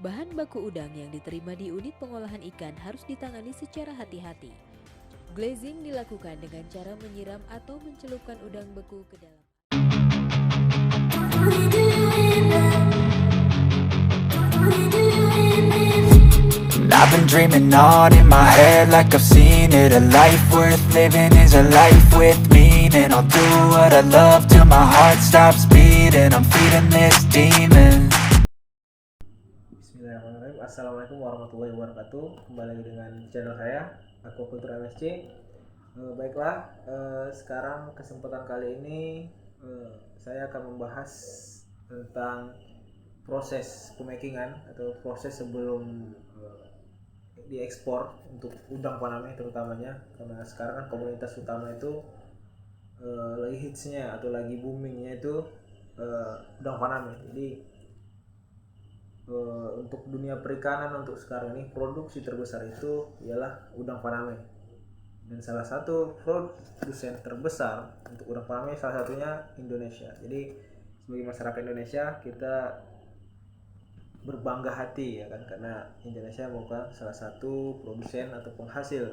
Bahan baku udang yang diterima di unit pengolahan ikan harus ditangani secara hati-hati. Glazing dilakukan dengan cara menyiram atau mencelupkan udang beku ke dalam. I've been dreaming on in my head like I've seen it. A life worth living is a life with meaning. I'll do what I love till my heart stops beating. I'm feeding this demon. Bismillahirrahmanirrahim. Assalamualaikum warahmatullahi wabarakatuh. Kembali lagi dengan channel saya, Aquaculture MSC. Baiklah, sekarang kesempatan kali ini saya akan membahas tentang proses pemakingan atau proses sebelum diekspor untuk udang Faname terutamanya, karena sekarang kan komunitas utama itu lagi hitsnya atau lagi boomingnya itu udang Faname. Jadi untuk dunia perikanan untuk sekarang ini produksi terbesar itu ialah udang Faname, dan salah satu produsen terbesar untuk udang Faname salah satunya Indonesia. Jadi sebagai masyarakat Indonesia kita berbangga hati ya kan, karena Indonesia merupakan salah satu produsen atau penghasil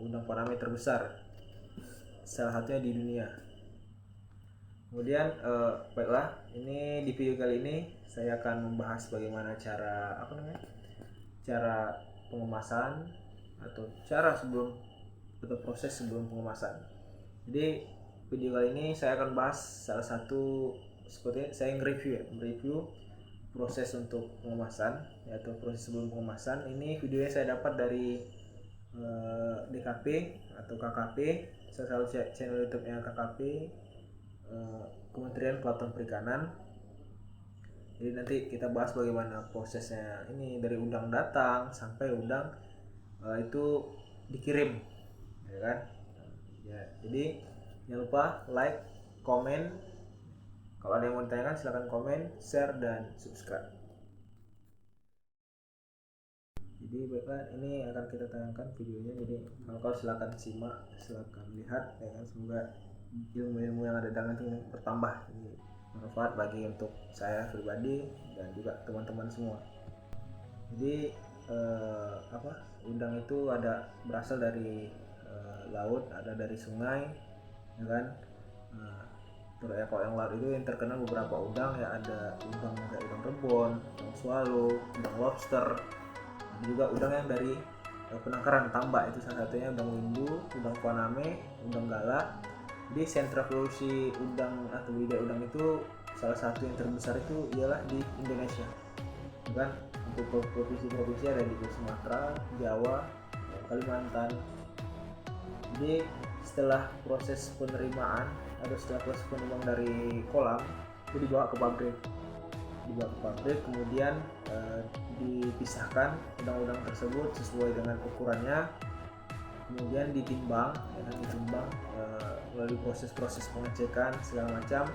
udang Faname terbesar, salah satunya di dunia. Kemudian baiklah, ini di video kali ini saya akan membahas bagaimana cara pengemasan atau proses sebelum pengemasan. Jadi video kali ini saya akan bahas salah satu, seperti saya mereview proses untuk pengemasan, yaitu proses sebelum pengemasan. Ini videonya saya dapat dari DKP atau KKP, salah satu channel YouTube-nya KKP, Kementerian Kelautan Perikanan. Jadi nanti kita bahas bagaimana prosesnya ini dari udang datang sampai udang itu dikirim, ya kan? Ya, jadi jangan lupa like, komen. Kalau ada yang mau ditanyakan silahkan komen, share, dan subscribe. Jadi baiklah, ini akan kita tayangkan videonya. Jadi kalau silahkan simak, silahkan lihat, ya kan? Semoga ilmu-ilmu yang ada dalam itu bertambah, ini bermanfaat bagi untuk saya pribadi dan juga teman-teman semua. Jadi udang itu berasal dari laut, ada dari sungai, ya kan? Terus ya, kalau yang laut itu yang terkenal beberapa udang ya, ada udang rebon, udang swallow, udang lobster, ada juga udang yang dari penangkaran tambak, itu salah satunya udang windu, udang Faname, udang gala. Jadi sentra produksi udang atau budidaya udang itu salah satu yang terbesar itu ialah di Indonesia, kan? Untuk provinsi ada di Sumatera, Jawa, Kalimantan. Jadi setelah proses penerimaan dari kolam itu dibawa ke pabrik, kemudian dipisahkan udang-udang tersebut sesuai dengan ukurannya, kemudian ditimbang melalui proses pengecekan segala macam.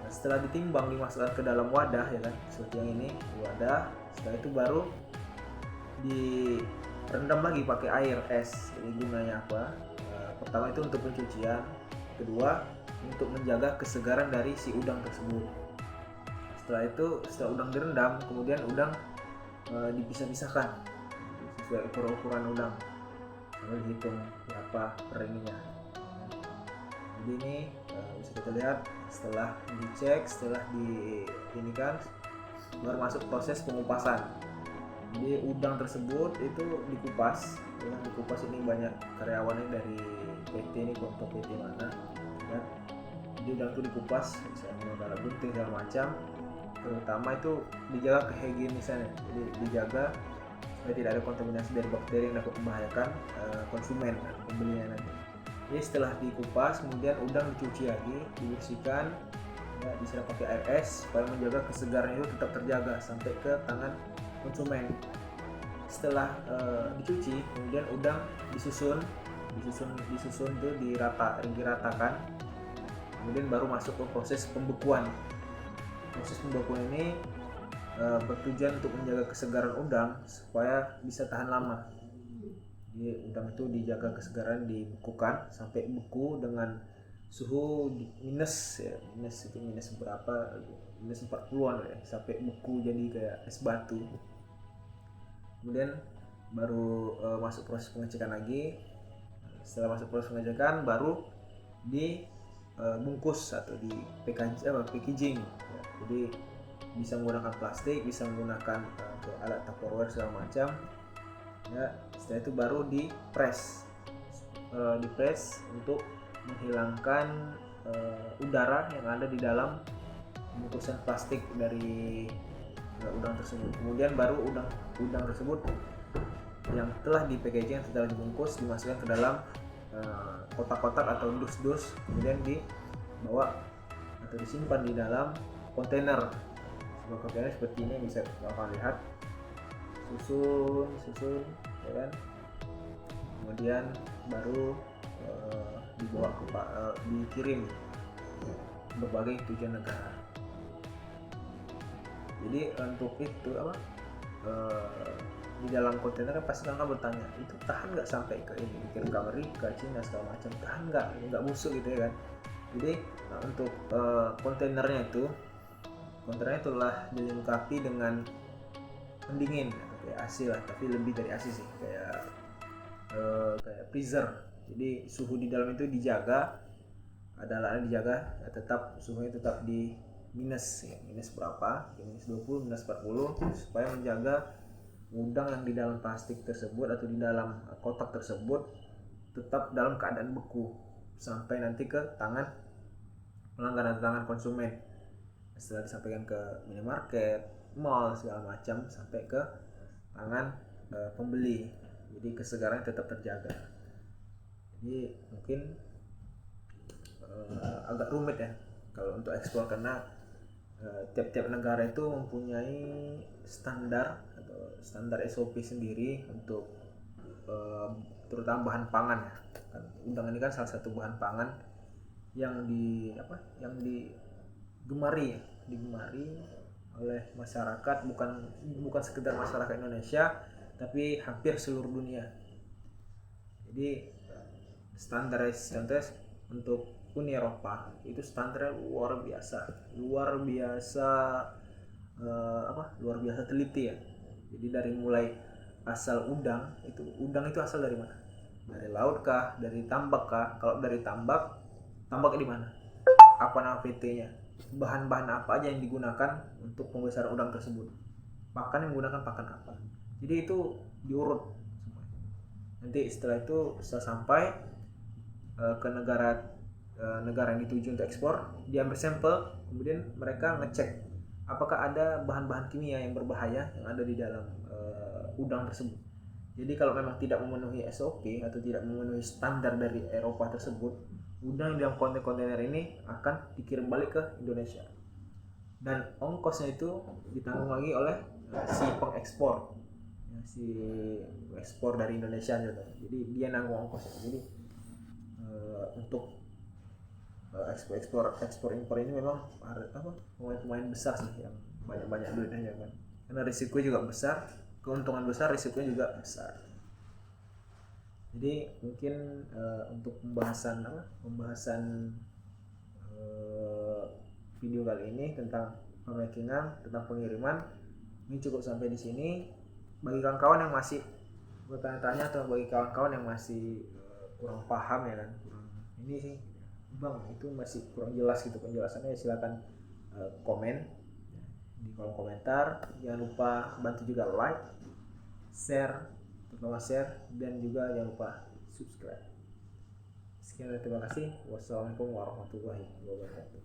Setelah ditimbang dimasukkan ke dalam wadah, ya kan, seperti yang ini, wadah. Setelah itu baru direndam lagi pakai air es. Jadi gunanya apa? Pertama itu untuk pencucian, kedua untuk menjaga kesegaran dari si udang tersebut. Setelah udang direndam, kemudian udang dipisah-pisahkan sesuai ukuran udang, sambil dihitung berapa keringnya. Jadi ini bisa kita lihat setelah dicek, setelah baru masuk proses pengupasan. Jadi udang tersebut itu dikupas. Ini banyak karyawannya dari PT ini, kontok PT mana, ya. Jadi udang itu dikupas, misalnya menggunakan gunting segala macam. Terutama itu dijaga kehigienisannya, jadi dijaga supaya tidak ada kontaminasi dari bakteri yang dapat membahayakan konsumen atau pembelinya nanti. Jadi setelah dikupas, kemudian udang dicuci lagi, dibersihkan, ya, disiram pakai air es supaya menjaga kesegaran itu tetap terjaga sampai ke tangan konsumen. Setelah dicuci, kemudian udang disusun itu diratakan, kemudian baru masuk ke proses pembekuan. Proses pembekuan ini bertujuan untuk menjaga kesegaran udang supaya bisa tahan lama. Jadi udang itu dijaga kesegaran, dibekukan sampai beku dengan suhu minus berapa, minus 40-an ya, sampai beku jadi kayak es batu. kemudian baru masuk proses pengecekan lagi. Setelah masuk proses pengecekan baru dibungkus atau di packaging ya. Jadi bisa menggunakan plastik, bisa menggunakan alat Tupperware segala macam ya. Setelah itu baru di press untuk menghilangkan udara yang ada di dalam bungkusan plastik dari udang tersebut. Kemudian baru udang tersebut yang telah di packaging, setelah dibungkus, dimasukkan ke dalam kotak-kotak atau dus-dus, kemudian dibawa atau disimpan di dalam kontainer. Sebuah kontainer seperti ini bisa kalian lihat, susun ya kan. Kemudian baru dibawa dikirim berbagai tujuan negara. Jadi untuk itu di dalam kontainer kan pasti kan bertanya, itu tahan nggak sampai ke ini, dikirim ke Amerika, Cina segala macam, tahan nggak busuk gitu ya kan. Jadi untuk kontainernya telah dilengkapi dengan pendingin atau kayak AC lah, tapi lebih dari AC sih, kayak freezer. Jadi suhu di dalam itu dijaga, ada alatnya dijaga, tetap suhunya tetap di minus berapa, minus 20, minus 40, supaya menjaga udang yang di dalam plastik tersebut atau di dalam kotak tersebut tetap dalam keadaan beku sampai nanti ke tangan pelanggan atau tangan konsumen. Setelah disampaikan ke minimarket, mall segala macam, sampai ke tangan pembeli. Jadi kesegarannya tetap terjaga. Jadi mungkin agak rumit ya kalau untuk ekspor, karena tiap-tiap negara itu mempunyai standar atau standar SOP sendiri untuk terutama bahan pangan ya. Udang ini kan salah satu bahan pangan yang digemari oleh masyarakat, bukan sekedar masyarakat Indonesia, tapi hampir seluruh dunia. Jadi standar untuk Uni Eropa itu standarnya luar biasa teliti ya. Jadi dari mulai asal udang itu asal dari mana? Dari laut kah? Dari tambak kah? Kalau dari tambak di mana? Apa nama PT-nya? Bahan-bahan apa aja yang digunakan untuk pembesaran udang tersebut? Pakan yang menggunakan pakan apa? Jadi itu diurut semua. Nanti setelah itu sampai ke negara yang dituju untuk ekspor, diambil sampel, kemudian mereka ngecek apakah ada bahan-bahan kimia yang berbahaya yang ada di dalam udang tersebut. Jadi kalau memang tidak memenuhi SOP atau tidak memenuhi standar dari Eropa tersebut, udang di dalam kontainer ini akan dikirim balik ke Indonesia, dan ongkosnya itu ditanggung lagi oleh si pengekspor, si ekspor dari Indonesia gitu. Jadi dia nanggung ongkosnya. Jadi untuk ekspor impor ini memang pemain besar sih, yang banyak duitnya kan, karena risiko juga besar, keuntungan besar, risikonya juga besar. Jadi mungkin untuk pembahasan video kali ini tentang pemakingan, tentang pengiriman ini cukup sampai di sini. Bagi kawan-kawan yang masih bertanya-tanya atau bagi kawan-kawan yang masih kurang paham ya kan, ini sih Bang, itu masih kurang jelas gitu penjelasannya, silakan komen di kolom komentar. Jangan lupa bantu juga like, share, dan juga jangan lupa subscribe. Sekian dan terima kasih. Wassalamualaikum warahmatullahi wabarakatuh.